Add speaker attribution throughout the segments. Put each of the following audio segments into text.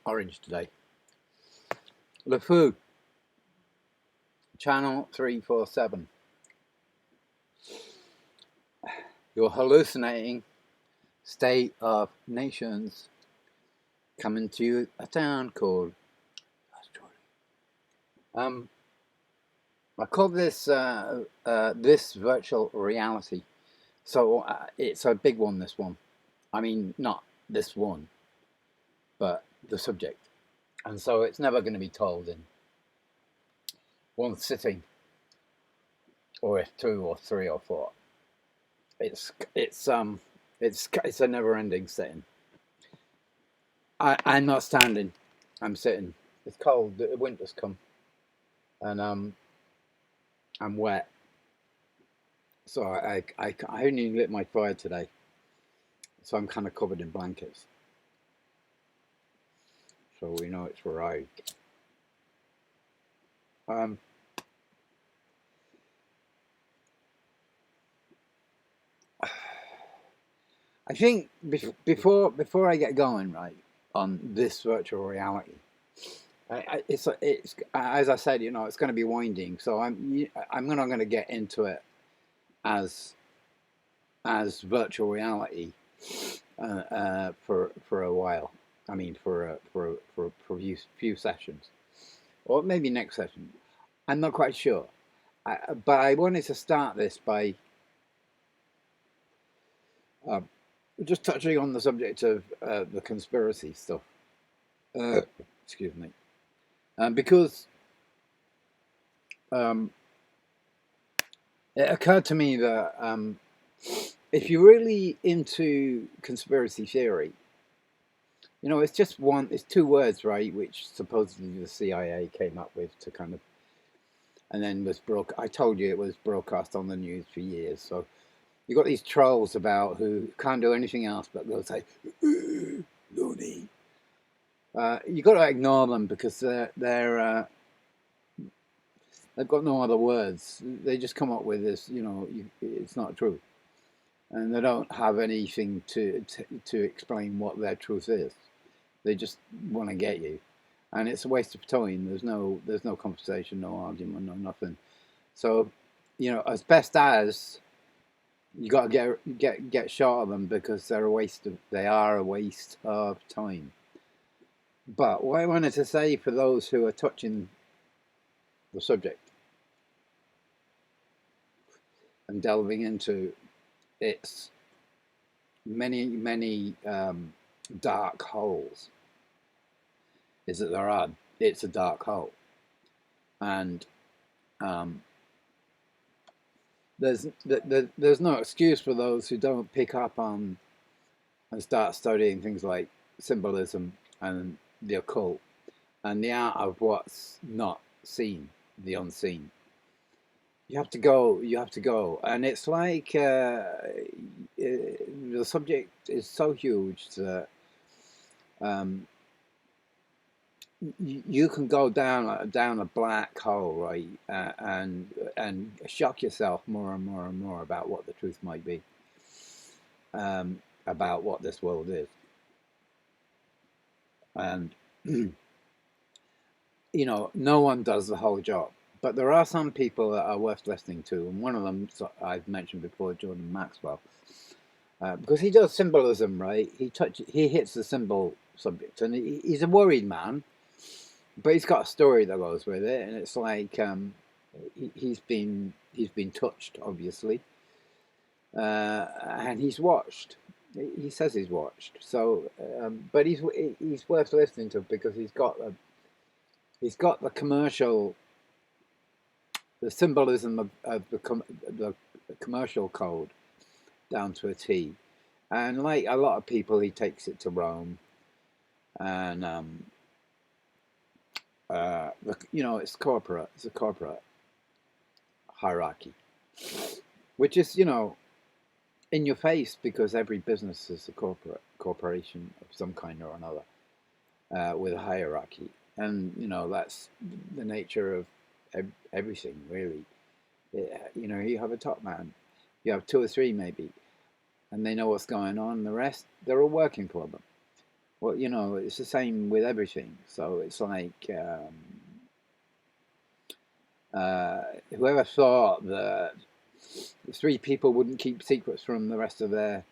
Speaker 1: Orange today. LeFou, channel 347. You're hallucinating. State of Nations coming to a town called I call this this virtual reality. So it's a big one. This one. I mean, not this one, but the subject. And so it's never going to be told in one sitting, or if two or three or four. It's a never-ending sitting. I'm not standing. I'm sitting. It's cold. The winter's come, and I'm wet. So I only lit my fire today, so I'm kind of covered in blankets. So we know it's arrived. I think before I get going right on this virtual reality, it's as I said, it's going to be winding. So I'm not going to get into it as virtual reality for a while. I mean, for a few sessions, or maybe next session. I'm not quite sure. But I wanted to start this by just touching on the subject of the conspiracy stuff. Excuse me, because it occurred to me that if you're really into conspiracy theory, it's two words, right? Which supposedly the CIA came up with to kind of, and then I told you it was broadcast on the news for years. So you got these trolls about who can't do anything else but go say, loony. You got to ignore them because they've got no other words. They just come up with this, it's not true. And they don't have anything to explain what their truth is. They just want to get you, and it's a waste of time. There's no conversation, no argument, no nothing. So, as best as you got to get short of them because they are a waste of time. But what I wanted to say for those who are touching the subject and delving into its many dark holes is that it's a dark hole, and there's no excuse for those who don't pick up on and start studying things like symbolism and the occult and the art of what's not seen, the unseen. You have to go, and it's like the subject is so huge that you can go down a black hole, right, and shock yourself more and more and more about what the truth might be, about what this world is, and no one does the whole job. But there are some people that are worth listening to, and one of them I've mentioned before, Jordan Maxwell, because he does symbolism, right? He hits the symbol subject, and he's a worried man, but he's got a story that goes with it, and it's like he's been touched, obviously, and he's watched. He says he's watched, so but he's worth listening to because he's got the commercial. The symbolism of the commercial code down to a T, and like a lot of people, he takes it to Rome, and it's corporate. It's a corporate hierarchy, which is in your face because every business is a corporation of some kind or another with a hierarchy, and that's the nature of everything, really. You have a top man, you have two or three maybe, and they know what's going on. The rest, they're all working for them. Well, you know, it's the same with everything. So it's like whoever thought that three people wouldn't keep secrets from the rest of their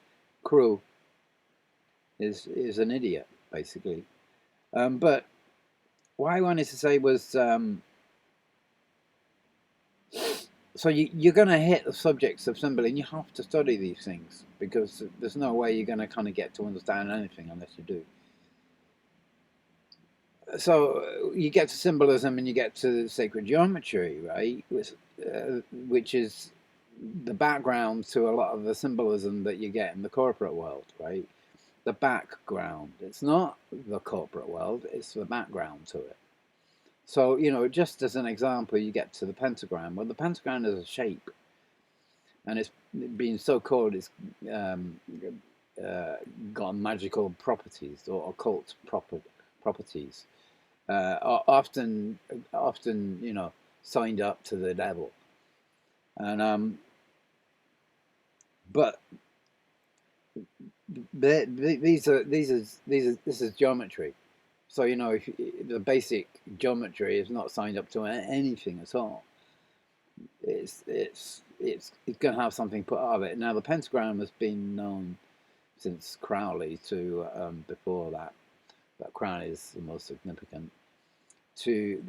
Speaker 1: crew is an idiot, basically. But what I wanted to say was, so you're going to hit the subjects of symbol, and you have to study these things because there's no way you're going to kind of get to understand anything unless you do. So you get to symbolism and you get to sacred geometry, right? Which is the background to a lot of the symbolism that you get in the corporate world, right? The background. It's not the corporate world, it's the background to it. So, you know, just as an example, you get to the pentagram. Well, the pentagram is a shape, and it's being so called, it's um, got magical properties or occult properties. Often, you know, signed up to the devil, and but this is geometry. So you know, if the basic geometry is not signed up to anything at all, it's going to have something put out of it. Now the pentagram has been known since Crowley to before that. But Crowley is the most significant to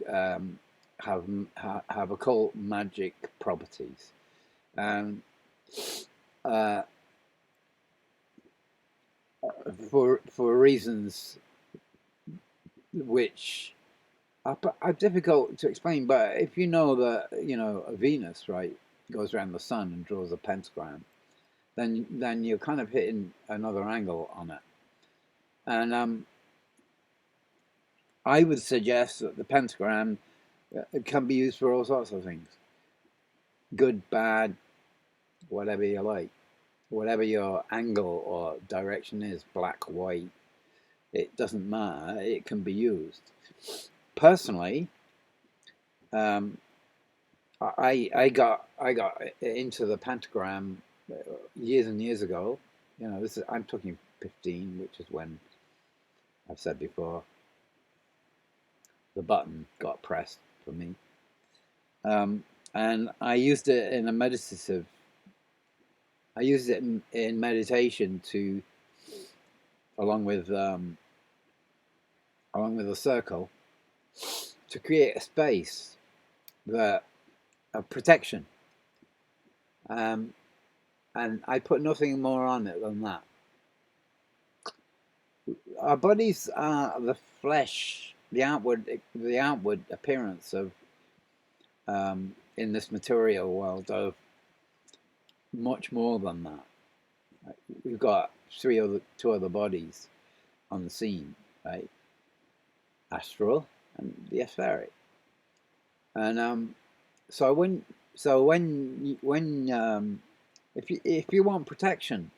Speaker 1: have occult magic properties, and uh, for reasons which are difficult to explain. But if you know that you know Venus, right, goes around the sun and draws a pentagram, then you're kind of hitting another angle on it. And I would suggest that the pentagram can be used for all sorts of things, good, bad, whatever you like, whatever your angle or direction is, black, white, it doesn't matter. It can be used. Personally, um, I got into the pentagram years and years ago. You know, I'm talking 15, which is when I've said before the button got pressed for me, and I used it in a meditative. I used it in meditation to, along with a circle, to create a space that of protection. Um, and I put nothing more on it than that. Our bodies are the flesh, the outward appearance of in this material world of much more than that. We've got two other bodies on the scene, right? Astral and the etheric. And if you want protection,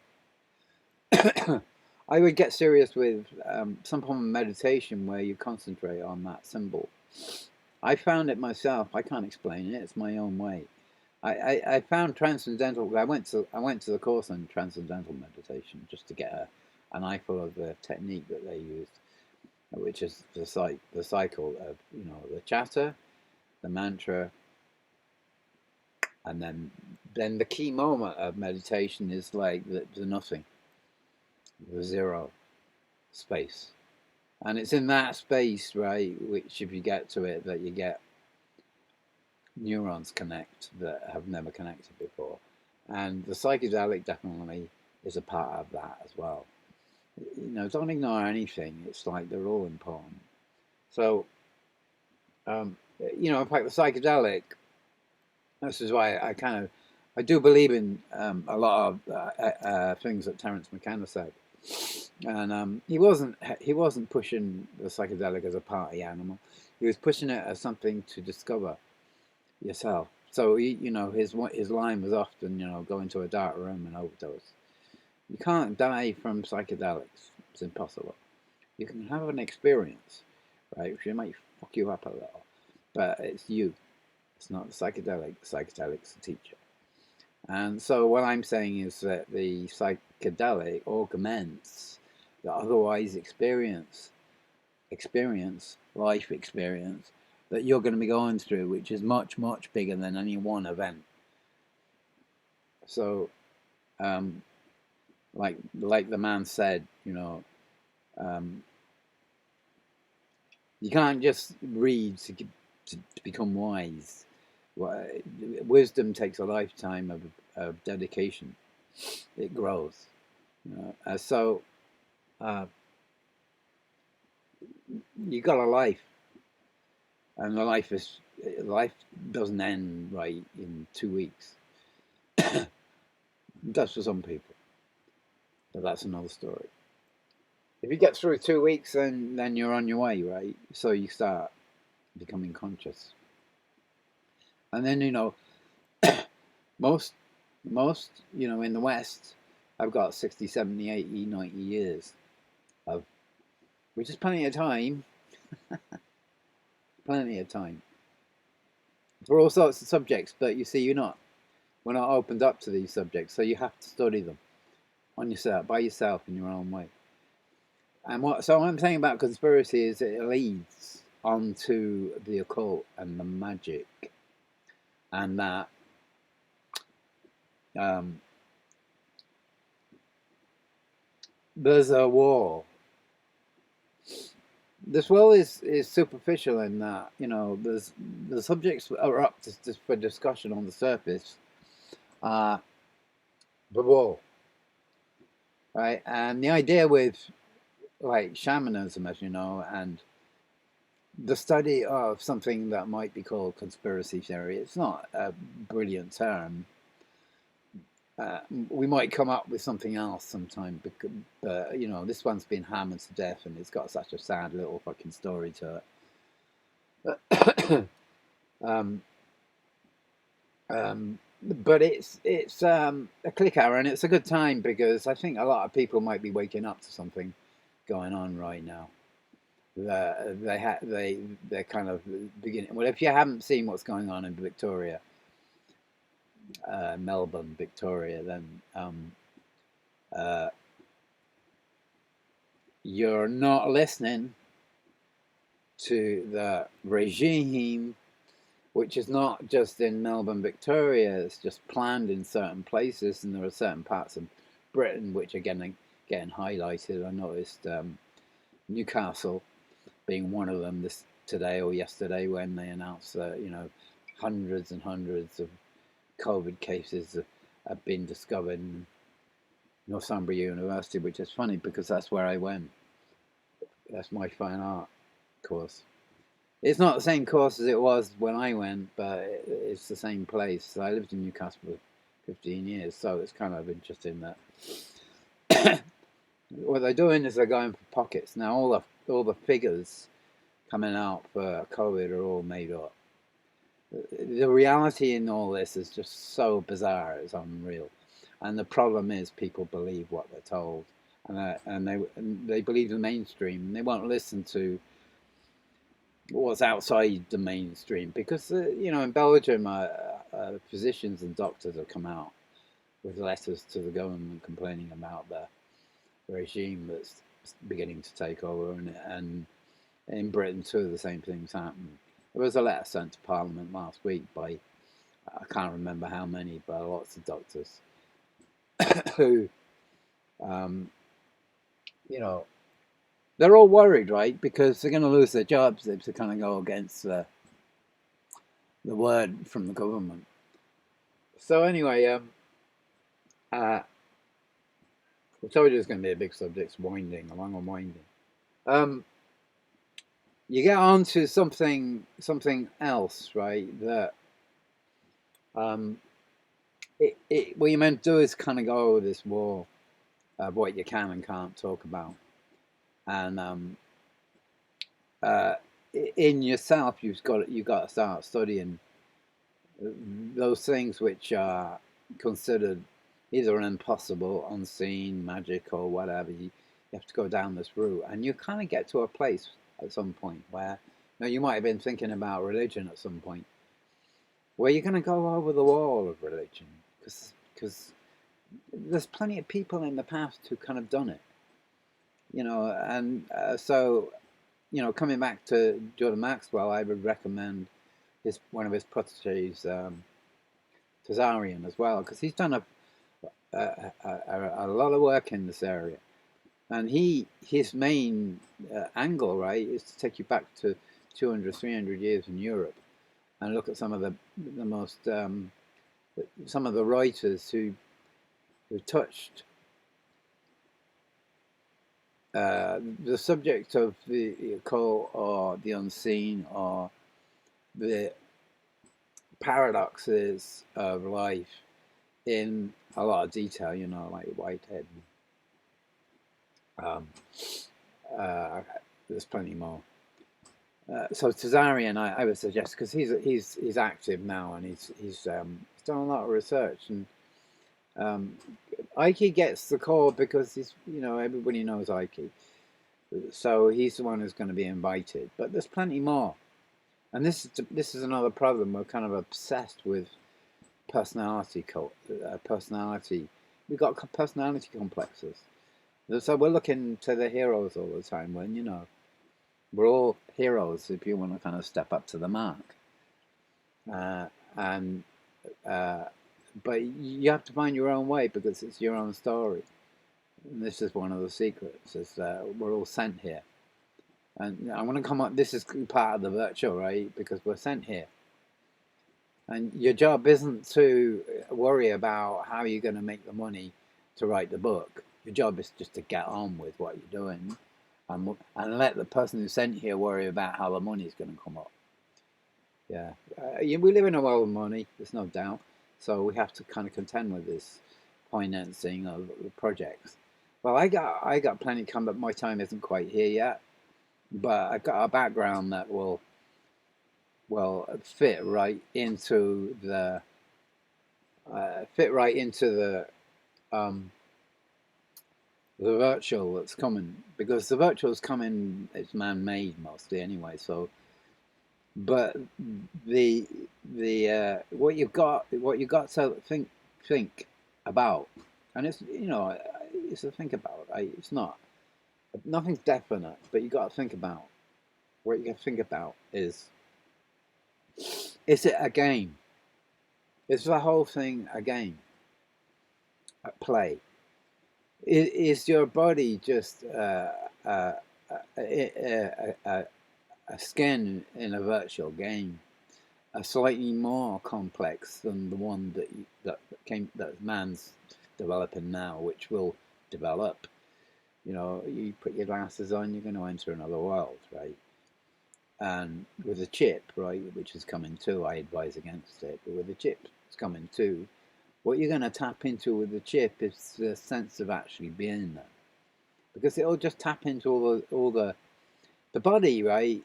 Speaker 1: I would get serious with some form of meditation where you concentrate on that symbol. I found it myself. I can't explain it. It's my own way. I found transcendental. I went to the course on transcendental meditation just to get an eyeful of the technique that they used, which is the cycle of you know the chatter, the mantra, and then the key moment of meditation is like the nothing, the zero space, and it's in that space, right, which if you get to it, that you get neurons connect that have never connected before, and the psychedelic definitely is a part of that as well. You know, don't ignore anything. It's like they're all important. So, you know, in fact, the psychedelic. This is why I do believe in a lot of things that Terence McKenna said, and he wasn't pushing the psychedelic as a party animal. He was pushing it as something to discover yourself. So you know, his line was often, you know, go into a dark room and overdose. You can't die from psychedelics. It's impossible. You can have an experience, right? Which might fuck you up a little, but it's you. It's not the psychedelic. The psychedelic's the teacher. And so what I'm saying is that the psychedelic augments that otherwise experience life experience that you're going to be going through, which is much, much bigger than any one event. So, um, like the man said, um, you can't just read to become wise. Wisdom takes a lifetime of dedication. It grows. So uh, you got a life, and the life doesn't end right in 2 weeks. It does for some people, but that's another story. If you get through 2 weeks, then you're on your way, right? So you start becoming conscious, and then most in the West, I've got 60, 70, 80, 90 years of, which is plenty of time, plenty of time for all sorts of subjects. But you see, we're not opened up to these subjects, so you have to study them on yourself, by yourself, in your own way. And what I'm saying about conspiracy is it leads onto the occult and the magic, and that there's a war. This world is superficial in that there's the subjects are up for discussion on the surface. The war, right? And the idea with like shamanism, as you know, and the study of something that might be called conspiracy theory. It's not a brilliant term. We might come up with something else sometime, but this one's been hammered to death, and it's got such a sad little fucking story to it. um, but it's a click hour, and it's a good time because I think a lot of people might be waking up to something going on right now. They're kind of beginning. Well, if you haven't seen what's going on in Victoria, Melbourne, Victoria, then you're not listening to the regime, which is not just in Melbourne, Victoria. It's just planned in certain places, and there are certain parts of Britain which are getting highlighted. I noticed Newcastle being one of them today or yesterday when they announced that hundreds and hundreds of COVID cases have been discovered in Northumbria University, which is funny because that's where I went. That's my fine art course. It's not the same course as it was when I went, but it's the same place. So I lived in Newcastle for 15 years, so it's kind of interesting that what they're doing is they're going for pockets. Now all the figures coming out for COVID are all made up. The reality in all this is just so bizarre, it's unreal. And the problem is people believe what they're told, and they believe the mainstream, and they won't listen to what's outside the mainstream because in Belgium, physicians and doctors have come out with letters to the government complaining about the regime that's beginning to take over, and in Britain too, the same things happen. There was a letter sent to Parliament last week by I can't remember how many, but lots of doctors who, you know, they're all worried, right? Because they're going to lose their jobs if they kind of go against the word from the government. So anyway, I told you it's going to be a big subject. It's winding, along and winding. You get on to something else, right? That what you're meant to do is kind of go over this wall of what you can and can't talk about, and in yourself, you've got to start studying those things which are considered either an impossible, unseen, magic, or whatever. You have to go down this route, and you kind of get to a place at some point where you might have been thinking about religion at some point, where you're going to go over the wall of religion, because there's plenty of people in the past who kind of done it. And so, coming back to Jordan Maxwell, I would recommend one of his proteges, Tazarian, as well, because he's done a lot of work in this area, and his main angle, right, is to take you back to 200, 300 years in Europe, and look at some of the most some of the writers who touched the subject of the occult or the unseen or the paradoxes of life in a lot of detail, like Whitehead. Um, there's plenty more. So Tazarian, I would suggest, because he's active now, and he's done a lot of research, and Ike gets the call because everybody knows Ike, so he's the one who's going to be invited. But there's plenty more, and this is another problem. We're kind of obsessed with personality. We've got personality complexes, so we're looking to the heroes all the time. When we're all heroes if you want to kind of step up to the mark, and but you have to find your own way because it's your own story. And this is one of the secrets: is we're all sent here. And I want to come up. This is part of the virtual, right? Because we're sent here. And your job isn't to worry about how you're going to make the money to write the book. Your job is just to get on with what you're doing, and let the person who sent you here worry about how the money's going to come up. Yeah, we live in a world of money. There's no doubt. So we have to kind of contend with this financing of the projects. Well, I got plenty coming, but my time isn't quite here yet. But I've got a background that will fit right into the the virtual that's coming, because the virtual's coming. It's man-made mostly anyway. So, but the what you've got to think about, and it's it's a think about. It's not nothing's definite, but you got to think about what you got to think about is it a game? Is the whole thing a game? A play? Is your body just a, a skin in a virtual game, a slightly more complex than the one that man's developing now, which will develop? You put your glasses on, you're going to enter another world, right? And with a chip, right, which is coming too, I advise against it, but with a chip, it's coming too. What you're going to tap into with the chip is the sense of actually being there, because it'll just tap into all the body, right?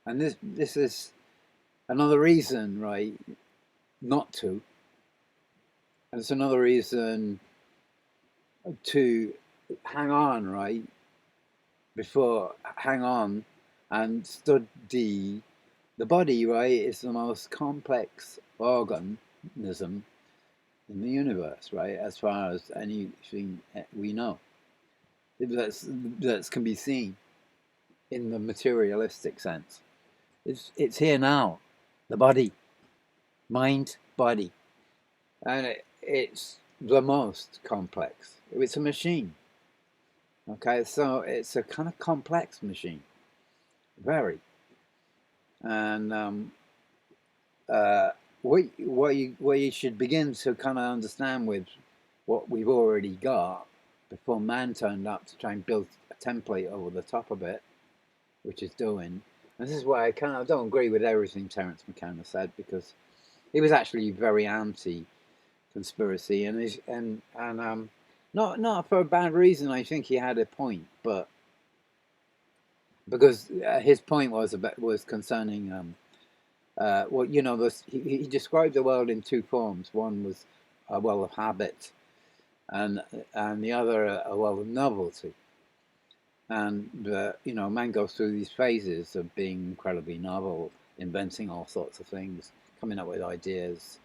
Speaker 1: And this is another reason, right, not to, and it's another reason to hang on, right, hang on and study the body, right? Is the most complex organism in the universe, right? As far as anything we know, that can be seen in the materialistic sense. It's here now, the body, mind, body, and it's the most complex. It's a machine. Okay, so it's a kind of complex machine, very, and what you should begin to kind of understand with what we've already got before man turned up to try and build a template over the top of it, which is doing. And this is why I kind of don't agree with everything Terence McKenna said, because he was actually very anti-conspiracy, and not for a bad reason. I think he had a point, but because his point was concerning he described the world in two forms. One was a world of habit, and the other a world of novelty. And man goes through these phases of being incredibly novel, inventing all sorts of things, coming up with ideas,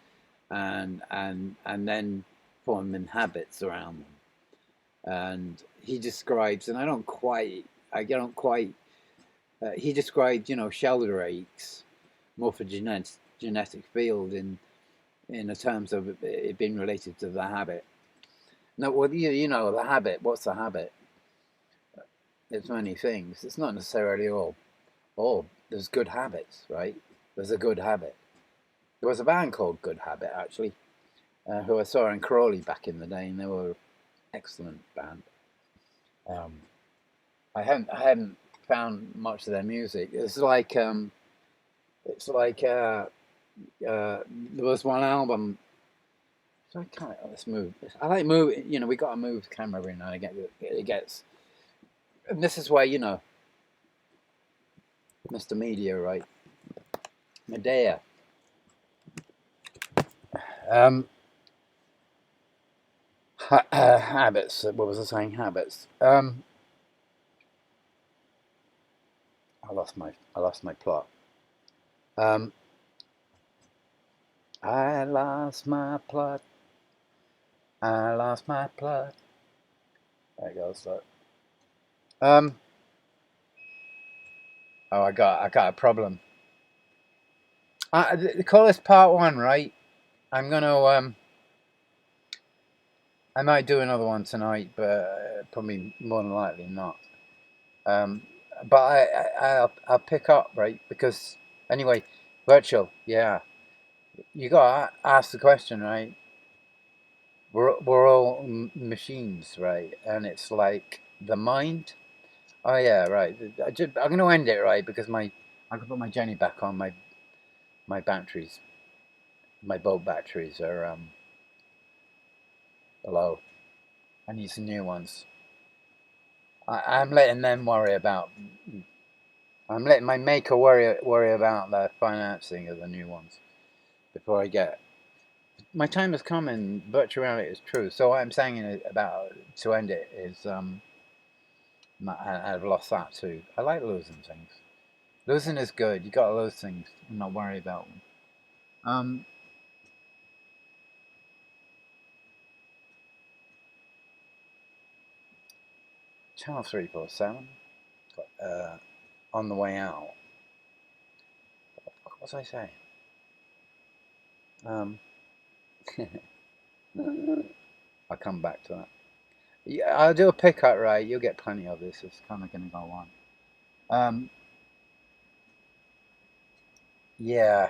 Speaker 1: and then forming habits around them. and he describes, and I don't quite. He described, sheldrake's morphogenetic field in the terms of it being related to the habit. Now, well, the habit. What's the habit? It's many things. It's not necessarily all. Oh, there's good habits, right? There's a good habit. There was a band called Good Habit, actually, who I saw in Crawley back in the day, and they were an excellent band. Um, I hadn't found much of their music. It's like there was one album. So I can't. Let's move. I like move. We got to move the camera every now and again. It gets. And this is why Mr. Media, right? Medea. Um, habits. What was I saying? Habits. I lost my plot. Um, I lost my plot. I lost my plot. There it goes. Look. Um. Oh, I got a problem. Call this part one, right? I'm gonna I might do another one tonight, but probably more than likely not. Um, but I'll pick up, right? Because anyway, virtual, yeah. You gotta ask the question, right? We're all machines, right? And it's like the mind. Oh yeah, right. I'm gonna end it right because I can put my Jenny back on. My batteries, my boat batteries are low. I need some new ones. I'm letting them worry about. I'm letting my maker worry about the financing of the new ones before I get. My time has come, and virtual reality is true. So what I'm saying about to end it is, I've lost that too. I like losing things. Losing is good. You got to lose things and not worry about them. Um, Channel 347. On the way out. What was I saying? Um, I'll come back to that. Yeah, I'll do a pickup, right? You'll get plenty of this. It's kind of going to go on. Yeah,